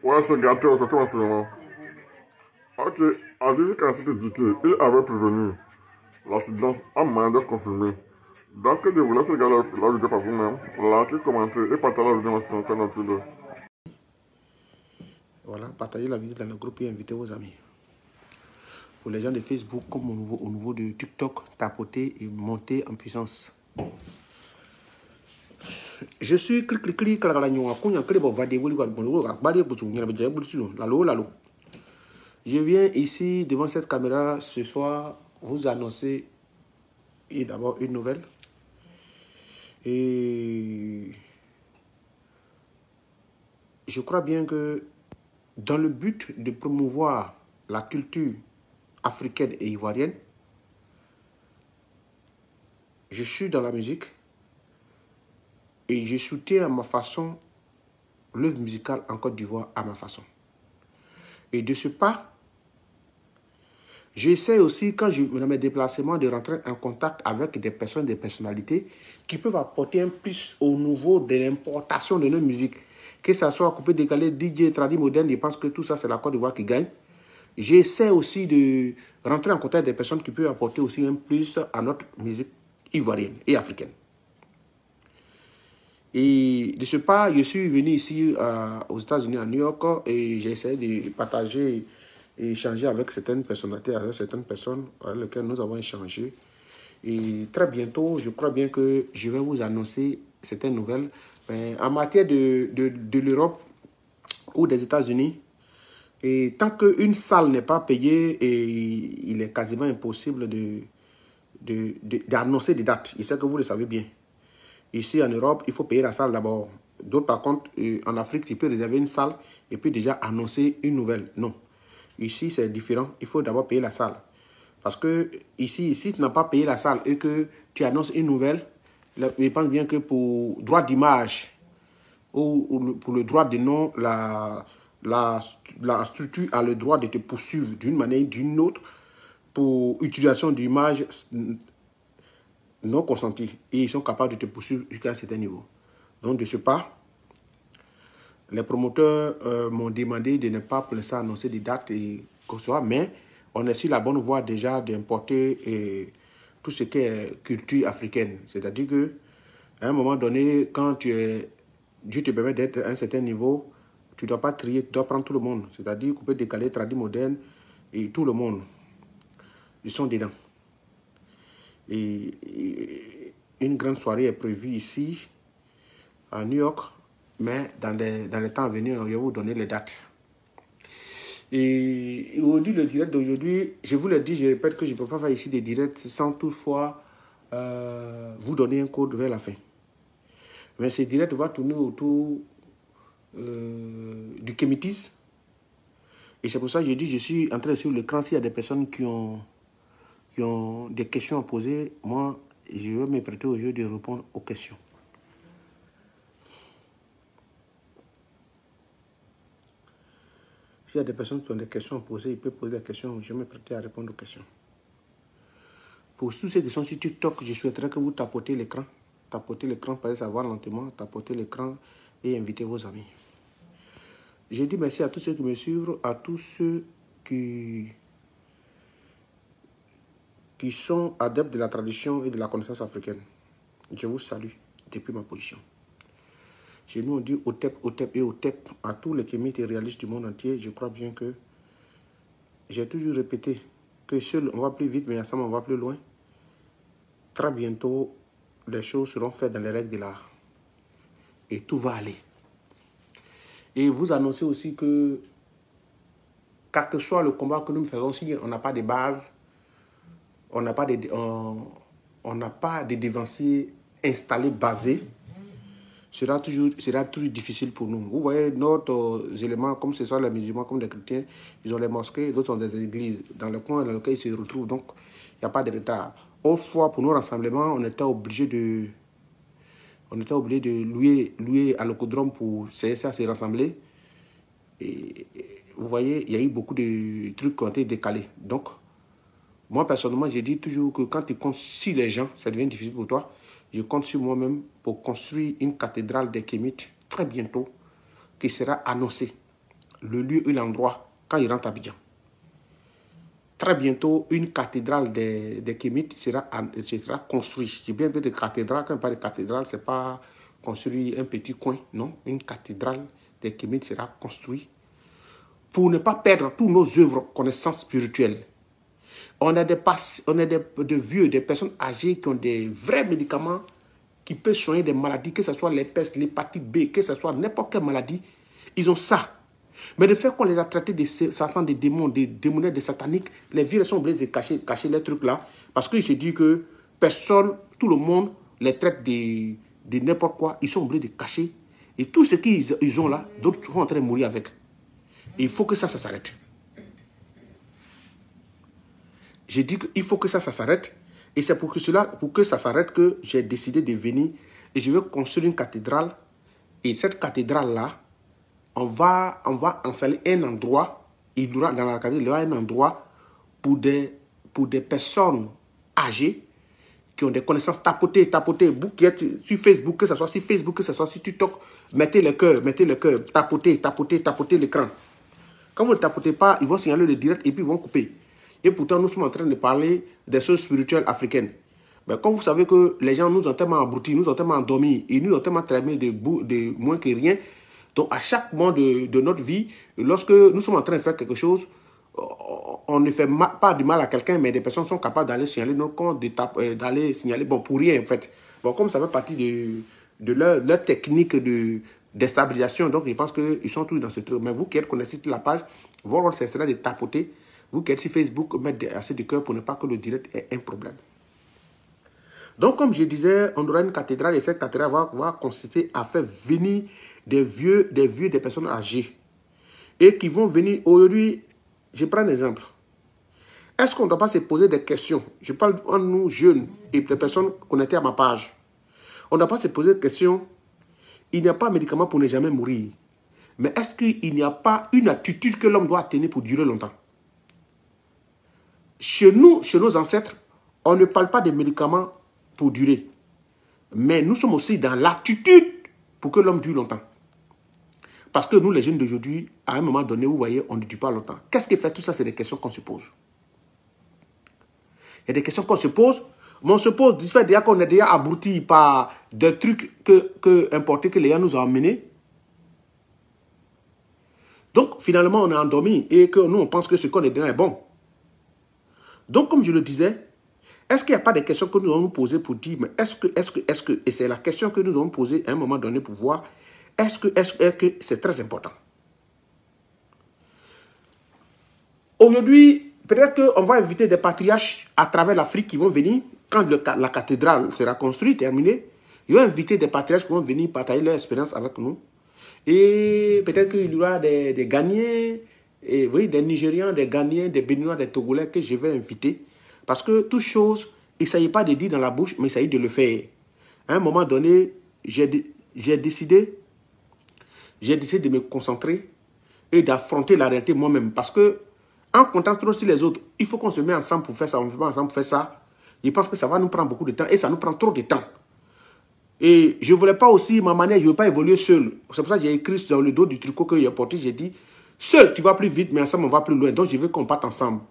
Ouais, c'est gâté, c'est en ce moment. Ok, a dit qu'à cette indiqué, il avait prévenu l'accident en main de confirmer. Donc, je vous laisse regarder la vidéo par vous-même, liker, commenter et partager la vidéo sur notre canal YouTube. Voilà, partagez la vidéo dans le groupe et invitez vos amis. Pour les gens de Facebook, comme au niveau de TikTok, tapotez et montez en puissance. Je suis Je viens ici devant cette caméra ce soir vous annoncer d'abord une nouvelle. Et je crois bien que dans le but de promouvoir la culture africaine et ivoirienne, je suis dans la musique et je soutiens à ma façon l'œuvre musicale en Côte d'Ivoire à ma façon. Et de ce pas, j'essaie aussi, quand je me mets déplacements, de rentrer en contact avec des personnes, des personnalités qui peuvent apporter un plus au niveau de l'importation de nos musiques. Que ce soit coupé, décalé, DJ, tradi, moderne, je pense que tout ça, c'est la Côte d'Ivoire qui gagne. J'essaie aussi de rentrer en contact avec des personnes qui peuvent apporter aussi un plus à notre musique ivoirienne et africaine. Et de ce pas, je suis venu ici aux États-Unis, à New York, et j'ai essayé de partager et échanger avec certaines personnalités, avec certaines personnes avec lesquelles nous avons échangé. Et très bientôt, je crois bien que je vais vous annoncer certaines nouvelles. En matière de l'Europe ou des États-Unis, et tant qu'une salle n'est pas payée, et il est quasiment impossible d'annoncer des dates. Je sais que vous le savez bien. Ici en Europe, il faut payer la salle d'abord. D'autres, par contre, en Afrique, tu peux réserver une salle et puis déjà annoncer une nouvelle. Non. Ici, c'est différent. Il faut d'abord payer la salle. Parce que ici, si tu n'as pas payé la salle et que tu annonces une nouvelle, je pense bien que pour droit d'image ou pour le droit de nom, la structure a le droit de te poursuivre d'une manière ou d'une autre pour utilisation d'image non consentie. Et ils sont capables de te poursuivre jusqu'à un certain niveau. Donc, de ce pas, les promoteurs m'ont demandé de ne pas pour l'instant annoncer des dates et quoi que ce soit, mais on est sur la bonne voie déjà d'importer tout ce qui est culture africaine. C'est-à-dire que à un moment donné, quand Dieu te permet d'être à un certain niveau, tu ne dois pas trier, tu dois prendre tout le monde. C'est-à-dire qu'on peut décaler, traduire moderne et tout le monde. Ils sont dedans. Et une grande soirée est prévue ici, à New York, mais dans les temps à venir, je vais vous donner les dates. Et aujourd'hui, le direct d'aujourd'hui, je vous l'ai dit, je répète que je ne peux pas faire ici des directs sans toutefois vous donner un code vers la fin. Mais ce direct va tourner autour du Kémétis. Et c'est pour ça que je dis, je suis en train de suivre l'écran. S'il y a des personnes qui ont des questions à poser, moi, je vais me prêter au jeu de répondre aux questions. S'il y a des personnes qui ont des questions à poser, ils peuvent poser des questions. Je vais me prêter à répondre aux questions. Pour tous ceux qui sont sur TikTok, je souhaiterais que vous tapotez l'écran. Tapotez l'écran, pour savoir lentement. Tapotez l'écran et invitez vos amis. Je dis merci à tous ceux qui me suivent, à tous ceux qui sont adeptes de la tradition et de la connaissance africaine. Je vous salue depuis ma position. Chez nous, on dit Otep, Otep et Otep à tous les kémites et réalistes du monde entier. Je crois bien que j'ai toujours répété que seul on va plus vite, mais ensemble on va plus loin. Très bientôt, les choses seront faites dans les règles de l'art. Et tout va aller. Et vous annoncez aussi que, quel que soit le combat que nous faisons, si on n'a pas de base, on n'a pas de dévanciers installés, basés, sera toujours difficile pour nous. Vous voyez, notre éléments, comme ce soit les musulmans, comme les chrétiens, ils ont les mosquées, d'autres ont des églises dans le coin dans lequel ils se retrouvent. Donc, il n'y a pas de retard. Autrefois, pour nos rassemblements, on était obligé de louer à l'Ocodrome pour se rassembler. Et vous voyez, il y a eu beaucoup de trucs qui ont été décalés. Donc, moi, personnellement, j'ai dit toujours que quand tu comptes sur les gens, ça devient difficile pour toi. Je compte sur moi-même pour construire une cathédrale des Kémites très bientôt qui sera annoncée le lieu et l'endroit quand il rentre à Abidjan. Très bientôt, une cathédrale des Kémites sera construite. J'ai bien dit de cathédrale. Quand on parle de cathédrale, ce n'est pas construire un petit coin. Non, une cathédrale des Kémites sera construite pour ne pas perdre toutes nos œuvres, connaissances spirituelles. On a des vieux, des personnes âgées qui ont des vrais médicaments qui peuvent soigner des maladies, que ce soit les pestes, l'hépatite B, que ce soit n'importe quelle maladie. Ils ont ça. Mais le fait qu'on les a traités de Satan, des démons, des démoniaques, des sataniques, les vieux sont obligés de cacher les trucs là. Parce qu'ils se disent que personne, tout le monde les traite de n'importe quoi. Ils sont obligés de cacher. Et tout ce qu'ils ont là, d'autres sont en train de mourir avec. Et il faut que ça s'arrête. J'ai dit qu'il faut que ça s'arrête. Et c'est pour que ça s'arrête que j'ai décidé de venir. Et je veux construire une cathédrale. Et cette cathédrale-là, on va installer un endroit. Il y aura dans la cathédrale, il y aura un endroit pour des personnes âgées qui ont des connaissances tapotées. Vous qui êtes sur Facebook, que ce soit sur Facebook, que ce soit sur TikTok, mettez le cœur, tapotez l'écran. Quand vous ne tapotez pas, ils vont signaler le direct et puis ils vont couper. Et pourtant, nous sommes en train de parler des choses spirituelles africaines. Mais comme vous savez que les gens nous ont tellement abrutis, nous ont tellement endormis, et nous ont tellement traîné de moins que rien. Donc, à chaque moment de notre vie, lorsque nous sommes en train de faire quelque chose, on ne fait pas du mal à quelqu'un, mais des personnes sont capables d'aller signaler nos comptes, d'aller signaler, bon, pour rien en fait. Bon, comme ça fait partie de leur technique de déstabilisation, donc ils pensent qu'ils sont tous dans ce truc. Mais vous qui êtes connectés sur la page, votre rôle, c'est de tapoter. Vous qui êtes sur Facebook, mettre assez de cœur pour ne pas que le direct ait un problème. Donc, comme je disais, on aura une cathédrale et cette cathédrale va consister à faire venir des personnes âgées. Et qui vont venir aujourd'hui, je prends un exemple. Est-ce qu'on ne doit pas se poser des questions? Je parle de nous jeunes et des personnes connectées à ma page. On ne doit pas se poser des questions. Il n'y a pas de médicament pour ne jamais mourir. Mais est-ce qu'il n'y a pas une attitude que l'homme doit tenir pour durer longtemps? Chez nous, chez nos ancêtres, on ne parle pas de médicaments pour durer. Mais nous sommes aussi dans l'attitude pour que l'homme dure longtemps. Parce que nous, les jeunes d'aujourd'hui, à un moment donné, vous voyez, on ne dure pas longtemps. Qu'est-ce qui fait tout ça? C'est des questions qu'on se pose. Il y a des questions qu'on se pose. Mais on se pose du fait déjà qu'on est déjà abruti par des trucs importés que les gens nous ont amenés. Donc, finalement, on est endormi et que nous, on pense que ce qu'on est dedans est bon. Donc, comme je le disais, est-ce qu'il n'y a pas des questions que nous allons nous poser pour dire, mais est-ce que, et c'est la question que nous allons poser à un moment donné pour voir, est-ce que c'est très important? Aujourd'hui, peut-être qu'on va inviter des patriarches à travers l'Afrique qui vont venir, quand la cathédrale sera construite, terminée, ils vont inviter des patriarches qui vont venir partager leur expérience avec nous. Et peut-être qu'il y aura des Ghanéens, et, oui, des Nigérians, des Ghanéens, des Béninois, des Togolais que je vais inviter. Parce que toute chose, il ne s'agit pas de dire dans la bouche, mais il s'agit de le faire. À un moment donné, j'ai décidé de me concentrer et d'affronter la réalité moi-même. Parce que en comptant trop sur les autres, il faut qu'on se mette ensemble pour faire ça. On ne fait pas ensemble pour faire ça. Je pense que ça va nous prendre beaucoup de temps et ça nous prend trop de temps. Et je ne voulais pas aussi, ma manière, je ne veux pas évoluer seul. C'est pour ça que j'ai écrit dans le dos du tricot que j'ai porté, j'ai dit, seul tu vas plus vite, mais ensemble on va plus loin. Donc je veux qu'on parte ensemble.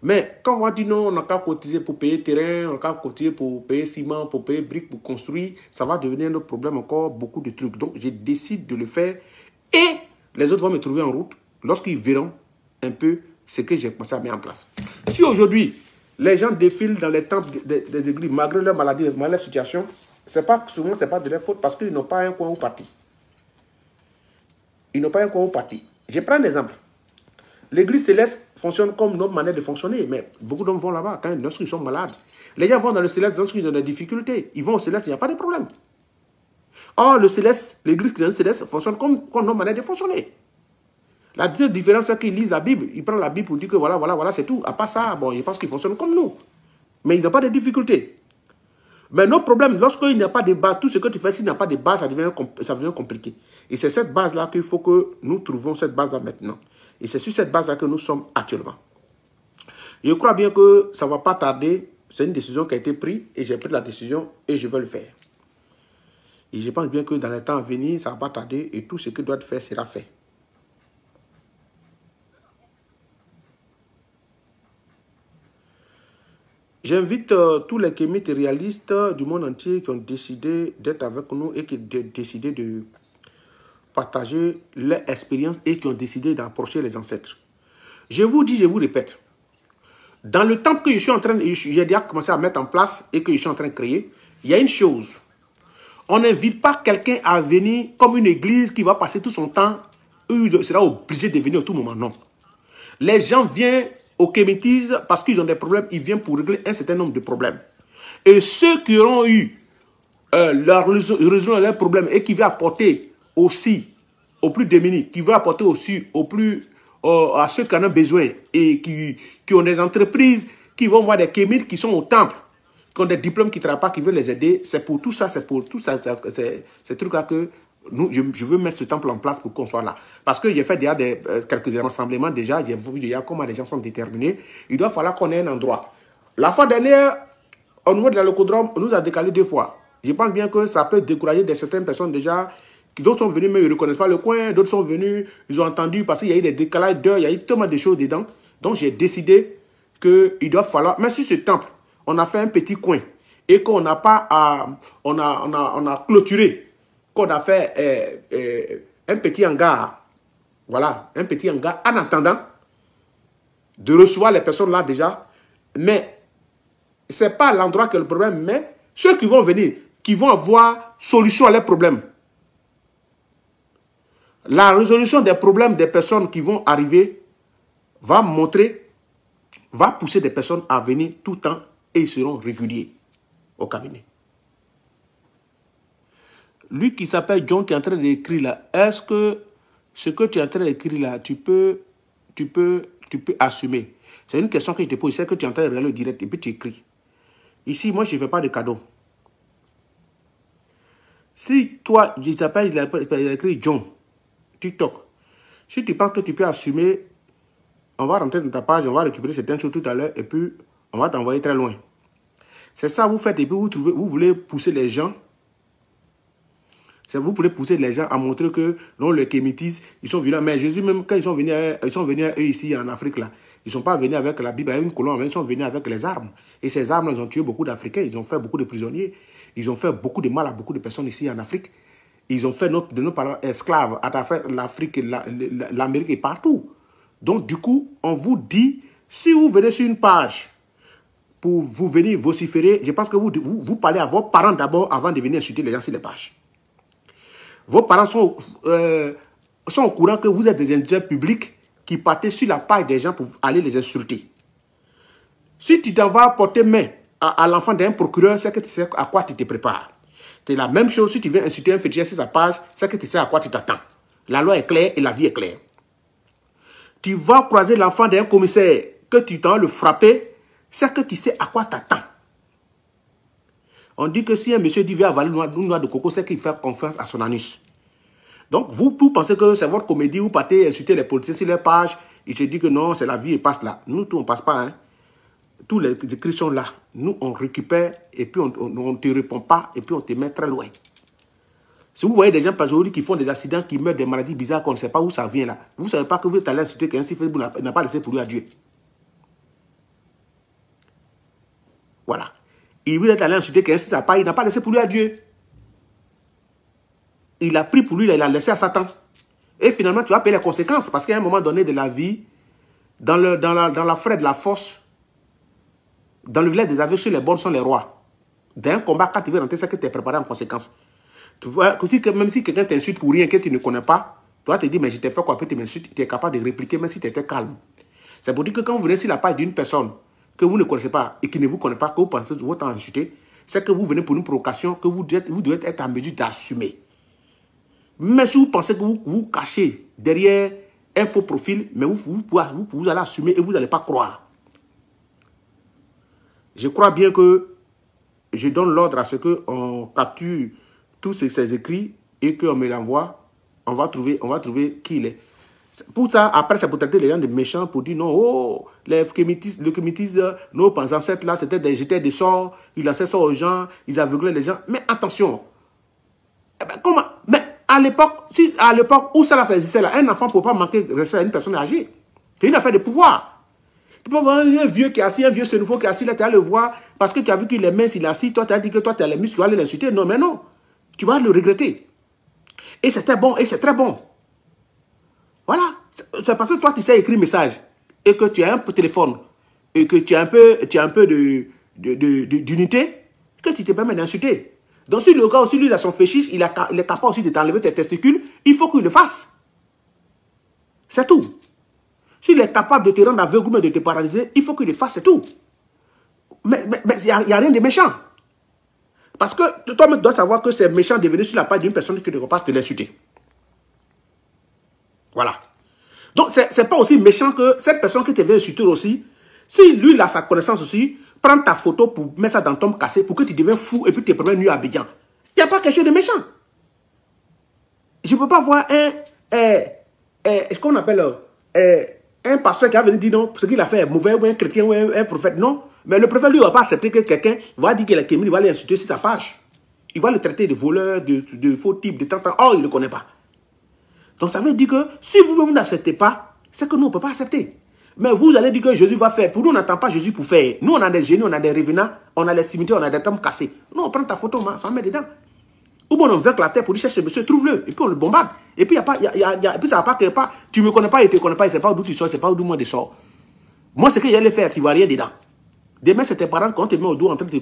Mais quand on va dire non, on n'a qu'à cotiser pour payer terrain, on n'a qu'à cotiser pour payer ciment, pour payer briques, pour construire, ça va devenir un autre problème encore, beaucoup de trucs. Donc je décide de le faire et les autres vont me trouver en route lorsqu'ils verront un peu ce que j'ai commencé à mettre en place. Si aujourd'hui, les gens défilent dans les temples des églises, malgré leur maladie, malgré leur situation, souvent, ce n'est pas de leur faute parce qu'ils n'ont pas un coin où partir. Ils n'ont pas un coin où partir. Je prends un exemple. L'église céleste fonctionne comme notre manière de fonctionner, mais beaucoup d'hommes vont là-bas lorsqu'ils sont malades. Les gens vont dans le céleste lorsqu'ils ont des difficultés. Ils vont au céleste, il n'y a pas de problème. Or, le céleste, l'église céleste fonctionne comme notre manière de fonctionner. La seule différence, c'est qu'ils lisent la Bible. Ils prennent la Bible pour dire que voilà, c'est tout. À part ça, bon, je pense qu'ils fonctionnent comme nous. Mais ils n'ont pas de difficultés. Mais notre problème, lorsqu'il n'y a pas de base, tout ce que tu fais, s'il n'y a pas de base, ça devient compliqué. Et c'est cette base-là qu'il faut que nous trouvions cette base-là maintenant. Et c'est sur cette base-là que nous sommes actuellement. Je crois bien que ça ne va pas tarder. C'est une décision qui a été prise et j'ai pris la décision et je vais le faire. Et je pense bien que dans les temps à venir, ça ne va pas tarder et tout ce que doit être fait sera fait. J'invite tous les kémites réalistes du monde entier qui ont décidé d'être avec nous et qui ont décidé de partager leur expérience et qui ont décidé d'approcher les ancêtres. Je vous dis, je vous répète, dans le temple que je suis en train de... J'ai déjà commencé à mettre en place et que je suis en train de créer, il y a une chose. On n'invite pas quelqu'un à venir comme une église qui va passer tout son temps, il sera obligé de venir à tout moment, non. Les gens viennent au Kemetis parce qu'ils ont des problèmes, ils viennent pour régler un certain nombre de problèmes. Et ceux qui auront eu leur résolution de leurs problèmes et qui veulent apporter aussi aux plus démunis, qui veulent apporter aussi aux plus, à ceux qui en ont besoin et qui ont des entreprises qui vont voir des kémites qui sont au temple, qui ont des diplômes qui ne travaillent pas, qui veulent les aider. C'est pour tout ça, c'est pour tout ça, ces trucs-là que je veux mettre ce temple en place pour qu'on soit là. Parce que j'ai fait déjà quelques rassemblements déjà, j'ai vu déjà comment les gens sont déterminés. Il doit falloir qu'on ait un endroit. La fois dernière, au niveau de la locodrome, on nous a décalé 2 fois. Je pense bien que ça peut décourager certaines personnes déjà. D'autres sont venus, mais ils ne reconnaissent pas le coin. D'autres sont venus, ils ont entendu, parce qu'il y a eu des décalages d'heures, il y a eu tellement de choses dedans. Donc j'ai décidé qu'il doit falloir, mais sur ce temple, on a fait un petit coin et qu'on n'a pas à, on a clôturé, qu'on a fait un petit hangar. Voilà, un petit hangar en attendant de recevoir les personnes là déjà. Mais ce n'est pas l'endroit qui est le problème, mais ceux qui vont venir, qui vont avoir solution à leurs problèmes. La résolution des problèmes des personnes qui vont arriver va montrer, va pousser des personnes à venir tout le temps et ils seront réguliers au cabinet. Lui qui s'appelle John qui est en train d'écrire là, est-ce que ce que tu es en train d'écrire là, tu peux assumer? C'est une question que je te pose, c'est que tu es en train de regarder le direct et puis tu écris. Ici, moi, je ne fais pas de cadeaux. Si toi, il a écrit John, TikTok, si tu penses que tu peux assumer, on va rentrer dans ta page, on va récupérer certaines choses tout à l'heure et puis on va t'envoyer très loin. C'est ça vous faites et puis vous voulez pousser les gens. Vous voulez pousser les gens à montrer que non, les Kémitis, ils sont venus. Mais Jésus, même quand ils sont venus eux ici en Afrique, là, ils ne sont pas venus avec la Bible, avec une colonne, mais ils sont venus avec les armes. Et ces armes, ils ont tué beaucoup d'Africains, ils ont fait beaucoup de prisonniers, ils ont fait beaucoup de mal à beaucoup de personnes ici en Afrique. Ils ont fait de nos parents esclaves à travers l'Afrique, l'Amérique et partout. Donc, du coup, on vous dit, si vous venez sur une page pour vous venir vociférer, je pense que vous parlez à vos parents d'abord avant de venir insulter les gens sur les pages. Vos parents sont au courant que vous êtes des individus publics qui partent sur la page des gens pour aller les insulter. Si tu t'en vas porter main à l'enfant d'un procureur, c'est que tu sais à quoi tu te prépares. C'est la même chose si tu viens insulter un féticheur sur sa page, c'est que tu sais à quoi tu t'attends. La loi est claire et la vie est claire. Tu vas croiser l'enfant d'un commissaire que tu t'en le frapper, c'est que tu sais à quoi t'attends. On dit que si un monsieur dit vient avaler une noix de coco, c'est qu'il fait confiance à son anus. Donc, vous pensez que c'est votre comédie, vous partez insulter les policiers sur leur page, ils se disent que non, c'est la vie et passe là. Nous, tout, on ne passe pas. Hein. Tous les écrits sont là. Nous, on récupère et puis on ne te répond pas et puis on te met très loin. Si vous voyez des gens aujourd'hui qui font des accidents, qui meurent des maladies bizarres qu'on ne sait pas où ça vient là, vous ne savez pas que vous êtes allé insulter quelqu'un si Facebook n'a pas laissé pour lui à Dieu. Voilà. Et vous êtes allé insulter quelqu'un si ça n'a pas, il n'a pas laissé pour lui à Dieu. Il a pris pour lui, il a laissé à Satan. Et finalement, tu vas payer les conséquences. Parce qu'à un moment donné de la vie, dans la forêt de la force, dans le village des aveugles, les bons sont les rois. D'un combat, quand tu veux rentrer, c'est que tu es préparé en conséquence. Tu vois, même si quelqu'un t'insulte pour rien que tu ne connais pas, toi tu te dis, mais je t'ai fait quoi, puis tu m'insultes, tu es capable de répliquer même si tu étais calme. C'est pour dire que quand vous venez sur la page d'une personne que vous ne connaissez pas et qui ne vous connaît pas, que vous pensez que vous êtes insulté, c'est que vous venez pour une provocation que vous devez être en mesure d'assumer. Mais si vous pensez que vous cachez derrière un faux profil, mais vous allez assumer et vous n'allez pas croire. Je crois bien que je donne l'ordre à ce qu'on capture tous ces écrits et qu'on me l'envoie. On va trouver qui il est. Pour ça, après, c'est pour traiter les gens de méchants, pour dire non, oh, le Kémitis, nos ancêtres là, c'était des jeteurs de sorts, ils lançaient ça aux gens, ils aveuglaient les gens. Mais attention, eh ben, comment? Mais à l'époque où ça existait là, un enfant ne peut pas manquer respect à une personne âgée. C'est une affaire de pouvoir. Tu peux voir un vieux qui est assis, un vieux ce nouveau qui est assis, là, tu vas le voir, parce que tu as vu qu'il est mince, il est assis, toi, tu as dit que toi, tu as les muscles, tu vas aller l'insulter. Non, mais non. Tu vas le regretter. Et c'était bon, et c'est très bon. Voilà. C'est parce que toi, tu sais écrire message, et que tu as un peu de téléphone, et que tu as un peu d'unité, que tu te permets d'insulter. Donc, si le gars aussi, lui, a son fétiche, il est capable aussi de t'enlever tes testicules, il faut qu'il le fasse. C'est tout. S'il est capable de te rendre aveugle, mais de te paralyser, il faut qu'il le fasse, c'est tout. Mais il n'y a rien de méchant. Parce que toi-même dois savoir que c'est méchant de venir sur la page d'une personne qui ne peut pas te l'insulter. Voilà. Donc, ce n'est pas aussi méchant que cette personne qui te vient insulter aussi, si lui, il a sa connaissance aussi, prends ta photo pour mettre ça dans ton cassé pour que tu deviennes fou et puis tu te promènes nu à Abidjan. Il n'y a pas quelque chose de méchant. Je ne peux pas voir comment on appelle, un pasteur qui va venir dire non, ce qu'il a fait est mauvais, ou un chrétien, ou un prophète. Non. Mais le prophète, lui, ne va pas accepter que quelqu'un va dire qu'il est kémine, il va l'insulter sur sa page. Il va le traiter de voleur, de faux type, de tant. Oh, il ne le connaît pas. Donc, ça veut dire que si vous n'acceptez pas, c'est que nous, on ne peut pas accepter. Mais vous allez dire que Jésus va faire. Pour nous, on n'attend pas Jésus pour faire. Nous, on a des génies, on a des revenants, on a les cimetières, on a des tombes cassées. Nous, on prend ta photo, on s'en met dedans. Ou bien on veut que la terre pour dire, cherche ce monsieur, trouve-le. Et puis on le bombarde. Et puis, et puis ça va pas que pas. Tu ne me connais pas, il ne te connaît pas, il ne sait pas d'où tu sors, il ne sait pas d'où moi je sors. Moi, ce que j'allais faire, tu ne vois rien dedans. Demain, c'est tes parents, quand on te met au dos en train de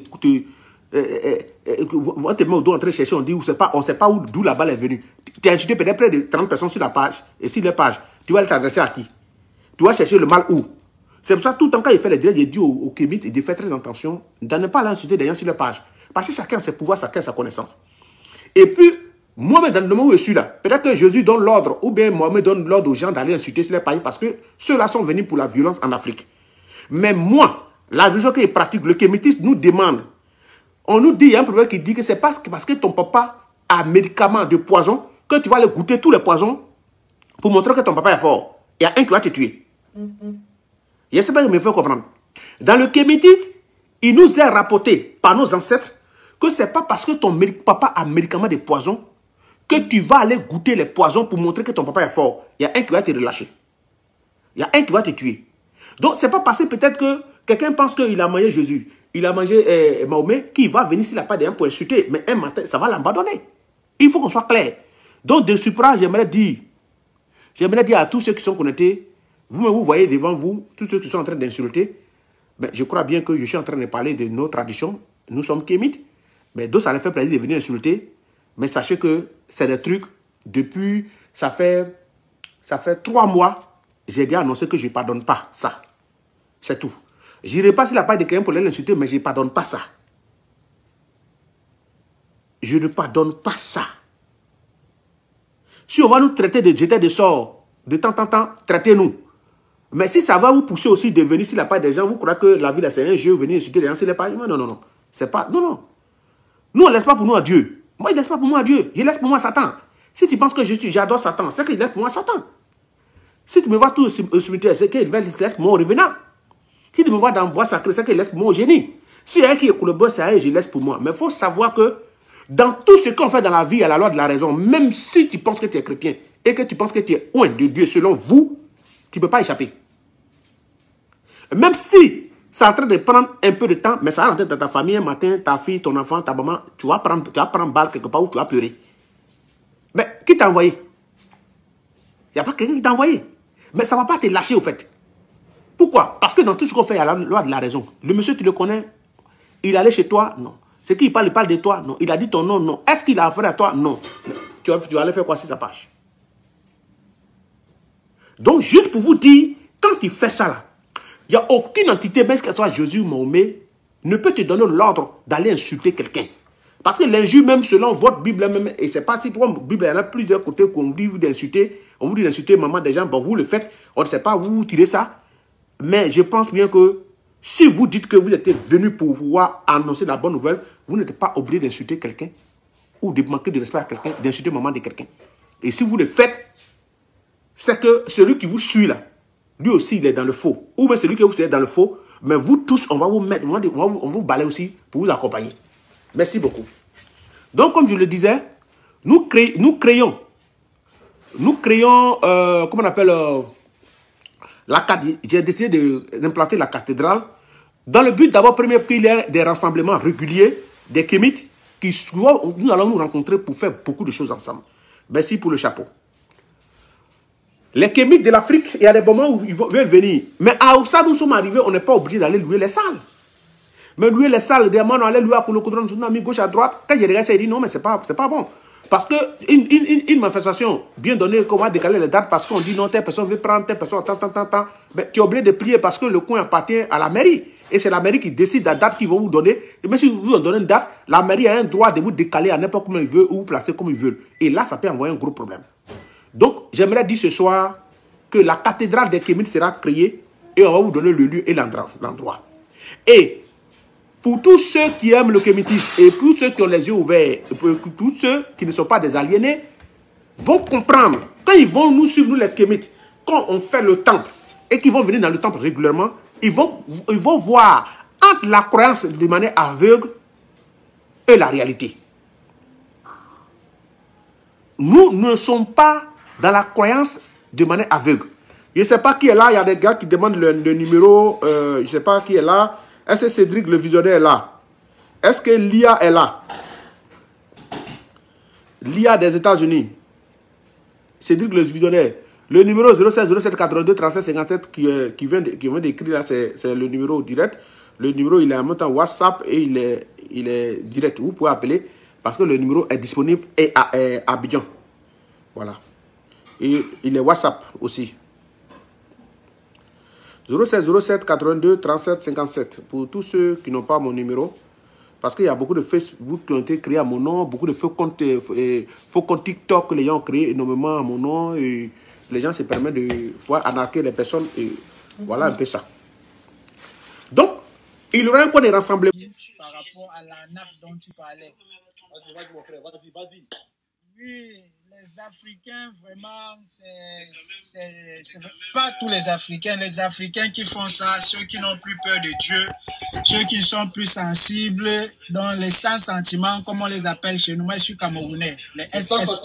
on te met au dos en train de chercher, on dit, on ne sait pas d'où la balle est venue. Tu as insulté peut-être près de 30 personnes sur la page. Et sur les pages, tu vas t'adresser à qui? Tu vas chercher le mal où? C'est pour ça que tout le temps, quand il fait les directs, il dit au Kémite de faire très attention, de ne pas l'insulter d'ailleurs sur les pages. Parce que chacun a ses pouvoirs, chacun a sa connaissance. Et puis, moi-même, dans le moment où je suis là, peut-être que Jésus donne l'ordre, ou bien Mohamed donne l'ordre aux gens d'aller insulter sur les pages, parce que ceux-là sont venus pour la violence en Afrique. Mais moi, la religion que je pratique, le kémitisme nous demande, on nous dit, il y a un prophète qui dit que c'est parce que ton papa a un médicament de poison, que tu vas aller goûter tous les poisons pour montrer que ton papa est fort. Il y a un qui va te tuer. Je ne sais pas si je me fais comprendre. Dans le kémitisme, il nous est rapporté par nos ancêtres que ce n'est pas parce que ton papa a un médicament de poison que tu vas aller goûter les poisons pour montrer que ton papa est fort. Il y a un qui va te relâcher. Il y a un qui va te tuer. Donc, ce n'est pas parce que peut-être que quelqu'un pense qu'il a mangé Jésus, il a mangé Mahomet, qu'il va venir s'il n'a pas d'un pour insulter. Mais un matin, ça va l'abandonner. Il faut qu'on soit clair. Donc, de supra, j'aimerais dire à tous ceux qui sont connectés, vous voyez devant vous, tous ceux qui sont en train d'insulter, ben, je crois bien que je suis en train de parler de nos traditions. Nous sommes kémites. Mais d'autres, ça les fait plaisir de venir insulter. Mais sachez que c'est des trucs, depuis, ça fait 3 mois, j'ai déjà annoncé que je ne pardonne pas ça. C'est tout. Je n'irai pas sur la page de quelqu'un pour l'insulter, mais je ne pardonne pas ça. Je ne pardonne pas ça. Si on va nous traiter de jeter de sorts, de temps en temps, traitez-nous. Mais si ça va vous pousser aussi de venir sur la page des gens, vous croyez que la vie, c'est un jeu, venir insulter les gens sur les pages? Non. C'est pas... Non. Nous, on ne laisse pas pour nous à Dieu. Moi, il ne laisse pas pour moi à Dieu. Il laisse pour moi Satan. Si tu penses que j'adore Satan, c'est qu'il laisse pour moi Satan. Si tu me vois tout au cimetière, c'est qu'il laisse pour moi au revenant. Si tu me vois dans le bois sacré, c'est qu'il laisse pour moi au génie. Si il y a un qui écoute le bois, c'est à eux, je laisse pour moi. Mais il faut savoir que dans tout ce qu'on fait dans la vie, il y a la loi de la raison. Même si tu penses que tu es chrétien et que tu penses que tu es loin de Dieu, selon vous, tu ne peux pas échapper. Même si c'est en train de prendre un peu de temps, mais ça va rentrer dans ta famille un matin, ta fille, ton enfant, ta maman, tu vas prendre balle quelque part où tu vas pleurer. Mais qui t'a envoyé? Il n'y a pas quelqu'un qui t'a envoyé. Mais ça ne va pas te lâcher au fait. Pourquoi? Parce que dans tout ce qu'on fait, il y a la loi de la raison. Le monsieur, tu le connais? Il allait chez toi? Non. C'est qui il parle de toi? Non. Il a dit ton nom? Non. Est-ce qu'il a affaire à toi? Non. Tu vas aller faire quoi si ça passe? Donc, juste pour vous dire, quand tu fais ça là, il n'y a aucune entité, même qu'elle soit Jésus ou Mahomet, ne peut te donner l'ordre d'aller insulter quelqu'un. Parce que l'injure, même selon votre Bible, même, et c'est pas si pour la Bible, il y en a plusieurs côtés qu'on dit d'insulter, on vous dit d'insulter maman des gens, bon, vous le faites, on ne sait pas, vous tirez ça. Mais je pense bien que si vous dites que vous êtes venu pour pouvoir annoncer la bonne nouvelle, vous n'êtes pas obligé d'insulter quelqu'un ou de manquer de respect à quelqu'un, d'insulter maman de quelqu'un. Et si vous le faites, c'est que celui qui vous suit là, lui aussi, il est dans le faux. Ou bien celui qui vous est dans le faux, mais vous tous, on va vous mettre, on va vous balayer aussi pour vous accompagner. Merci beaucoup. Donc, comme je le disais, nous créons, comment on appelle, J'ai décidé d'implanter la cathédrale dans le but d'abord, premier, qu'il y ait des rassemblements réguliers des kémites nous allons nous rencontrer pour faire beaucoup de choses ensemble. Merci pour le chapeau. Les kémites de l'Afrique, il y a des moments où ils veulent venir. Mais à où ça nous sommes arrivés, on n'est pas obligé d'aller louer les salles. Mais louer les salles, des moments, on allait louer à Koulokoudron, on a mis gauche à droite. Quand j'ai regardé ça, il dit non, mais c'est pas bon. Parce qu'une manifestation bien donnée, qu'on va décaler les dates parce qu'on dit non, telle personne veut prendre, telle personne, tant. Ben, tu es obligé de prier parce que le coin appartient à la mairie. Et c'est la mairie qui décide la date qu'ils vont vous donner. Et même si vous vous donnez une date, la mairie a un droit de vous décaler à n'importe comment il veut ou vous placer comme il veut. Et là, ça peut envoyer un gros problème. Donc, j'aimerais dire ce soir que la cathédrale des Kémites sera créée et on va vous donner le lieu et l'endroit. Et pour tous ceux qui aiment le kémitisme et pour ceux qui ont les yeux ouverts, pour tous ceux qui ne sont pas des aliénés, vont comprendre. Quand ils vont nous suivre, nous les kémites, quand on fait le temple et qu'ils vont venir dans le temple régulièrement, ils vont voir entre la croyance de manière aveugle et la réalité. Nous ne sommes pas dans la croyance de manière aveugle. Je ne sais pas qui est là, il y a des gars qui demandent le numéro, je ne sais pas qui est là. Est-ce que Cédric le visionnaire est là? Est-ce que Lia est là? Lia des États-Unis. Cédric le visionnaire. Le numéro 07 07 82 37 57 qui vient d'écrire là, c'est le numéro direct. Le numéro, il est en même temps WhatsApp et il est direct. Vous pouvez appeler parce que le numéro est disponible et à Abidjan. Voilà. Et il est WhatsApp aussi. 07 07 82 37 57 pour tous ceux qui n'ont pas mon numéro, parce qu'il y a beaucoup de Facebook qui ont été créés à mon nom, beaucoup de faux comptes TikTok que les gens ont créés énormément à mon nom, et les gens se permettent de pouvoir arnaquer les personnes, et voilà un peu ça. Donc, il y aura un point de rassemblement. Par rapport à l'arnaque dont tu parlais. Vas-y, mon frère, vas-y. Oui, les Africains, vraiment, c'est pas tous les Africains qui font ça, ceux qui n'ont plus peur de Dieu, ceux qui sont plus sensibles, dans les sans sentiments, comme on les appelle chez nous. Moi, je suis camerounais. Les SS.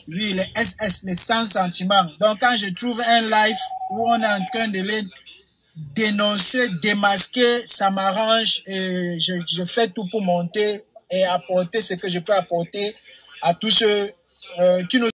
Oui, les SS, les sans sentiments. Donc, quand je trouve un live où on est en train de les dénoncer, démasquer, ça m'arrange et je fais tout pour monter et apporter ce que je peux apporter à tous ceux qui nous